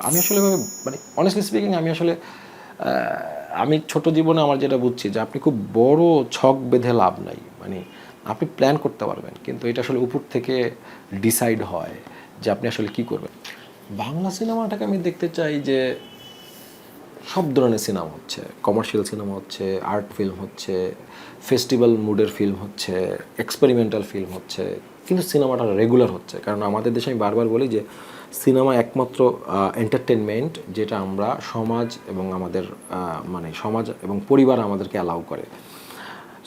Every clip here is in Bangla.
আমি আসলে মানে অনেস্টলি স্পিকিং আমি আসলে আমি ছোট জীবনে আমার যেটা বুঝছি যে আপনি খুব বড় ছক বেঁধে লাভ নাই, মানে আপনি প্ল্যান করতে পারবেন কিন্তু এটা আসলে উপর থেকে ডিসাইড হয় যে আপনি আসলে কি করবেন। বাংলা সিনেমাটাকে আমি দেখতে চাই যে সব ধরনের সিনেমা হচ্ছে, কমার্শিয়াল সিনেমা হচ্ছে, আর্ট ফিল্ম হচ্ছে, ফেস্টিভ্যাল মুডের ফিল্ম হচ্ছে, এক্সপেরিমেন্টাল ফিল্ম হচ্ছে, কিন্তু সিনেমাটা রেগুলার হচ্ছে। কারণ আমাদের দেশে আমি বারবার বলি যে সিনেমা একমাত্র এন্টারটেনমেন্ট যেটা আমরা সমাজ এবং আমাদের মানে সমাজ এবং পরিবার আমাদেরকে অ্যালাউ করে।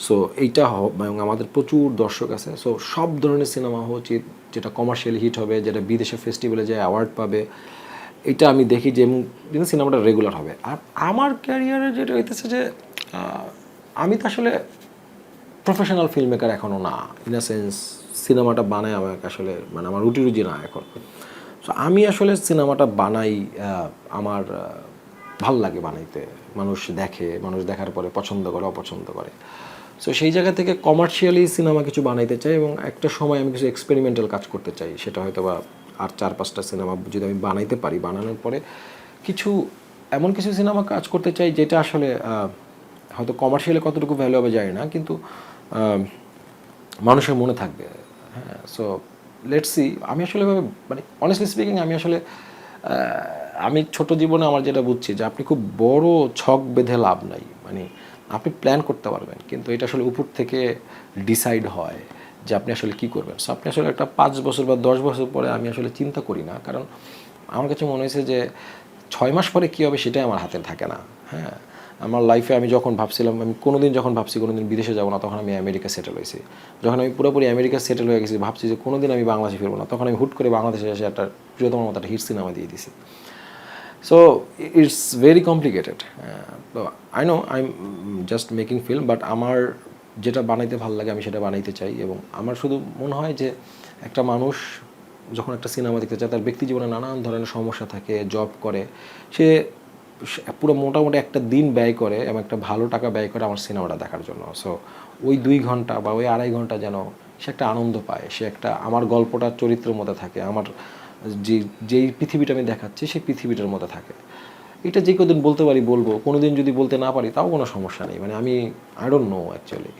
সো এইটা এবং আমাদের প্রচুর দর্শক আছে। সো সব ধরনের সিনেমা হওয়া উচিত, যেটা কমার্শিয়াল হিট হবে, যেটা বিদেশে ফেস্টিভ্যালে যে অ্যাওয়ার্ড পাবে, এটা আমি দেখি যে এবং সিনেমাটা রেগুলার হবে। আর আমার ক্যারিয়ারে যেটা হইতেছে যে আমি তো আসলে প্রফেশনাল ফিল্ম মেকার এখনও না, ইন আ সেন্স সিনেমাটা বানায় আমাকে আসলে মানে আমার রুটি রুজি না এখন। সো আমি আসলে সিনেমাটা বানাই, আমার ভাল লাগে বানাইতে, মানুষ দেখে, মানুষ দেখার পরে পছন্দ করে অপছন্দ করে। সো সেই জায়গা থেকে কমার্শিয়ালি সিনেমা কিছু বানাইতে চাই এবং একটা সময় আমি কিছু এক্সপেরিমেন্টাল কাজ করতে চাই। সেটা হয়তো বা আর 4-5টা সিনেমা যদি আমি বানাইতে পারি, বানানোর পরে কিছু এমন কিছু সিনেমা কাজ করতে চাই যেটা আসলে হয়তো কমার্শিয়ালি কতটুকু ভ্যালু হবে জানি না, কিন্তু মানুষের মনে থাকবে। হ্যাঁ, সো লেটস সি। আমি আসলে মানে অনেস্টলি স্পিকিং আমি আসলে আমি ছোট জীবনে আমার যেটা বুঝছি যে আপনি খুব বড় ছক বেঁধে লাভ নাই, মানে আপনি প্ল্যান করতে পারবেন কিন্তু এটা আসলে উপর থেকে ডিসাইড হয় যে আপনি আসলে কী করবেন। সো আপনি আসলে একটা 5 বছর বা 10 বছর পরে আমি আসলে চিন্তা করি না, কারণ আমার কাছে মনে হয়েছে যে 6 মাস পরে কী হবে সেটাই আমার হাতে থাকে না। হ্যাঁ, আমার লাইফে আমি যখন ভাবছিলাম, আমি কোনোদিন ভাবছি কোনোদিন বিদেশে যাবো না, তখন আমি আমেরিকা সেটেল হয়েছি। যখন আমি পুরোপুরি আমেরিকা সেটেল হয়ে গেছি, ভাবছি যে কোনোদিন আমি বাংলাদেশে ফিরবো না, তখন আমি হুট করে বাংলাদেশে এসে একটা প্রিয়তম মতো একটা হিট সিনেমা দিয়ে দিছি। So it's very complicated. তো I know I am just making film, but আমার যেটা বানাইতে ভালো লাগে আমি সেটা বানাইতে চাই। এবং আমার শুধু মনে হয় যে একটা মানুষ যখন একটা সিনেমা দেখতে চায়, তার ব্যক্তি জীবনে নানান ধরনের সমস্যা থাকে, জব করে, সে পুরো মোটামুটি একটা দিন ব্যয় করে এবং একটা ভালো টাকা ব্যয় করে আমার সিনেমাটা দেখার জন্য। সো ওই 2 ঘন্টা বা ওই 2.5 ঘন্টা যেন সে একটা আনন্দ পায়, সে একটা আমার গল্পটা চরিত্রের মধ্যে থাকে, আমার যেই পৃথিবীটা আমি দেখাচ্ছি সেই পৃথিবীটার মধ্যে থাকে। এটা যে কদিন বলতে পারি বলবো, কোনো দিন যদি বলতে না পারি তাও কোনো সমস্যা নেই, মানে আমি আই ডোন্ট নো অ্যাকচুয়ালি।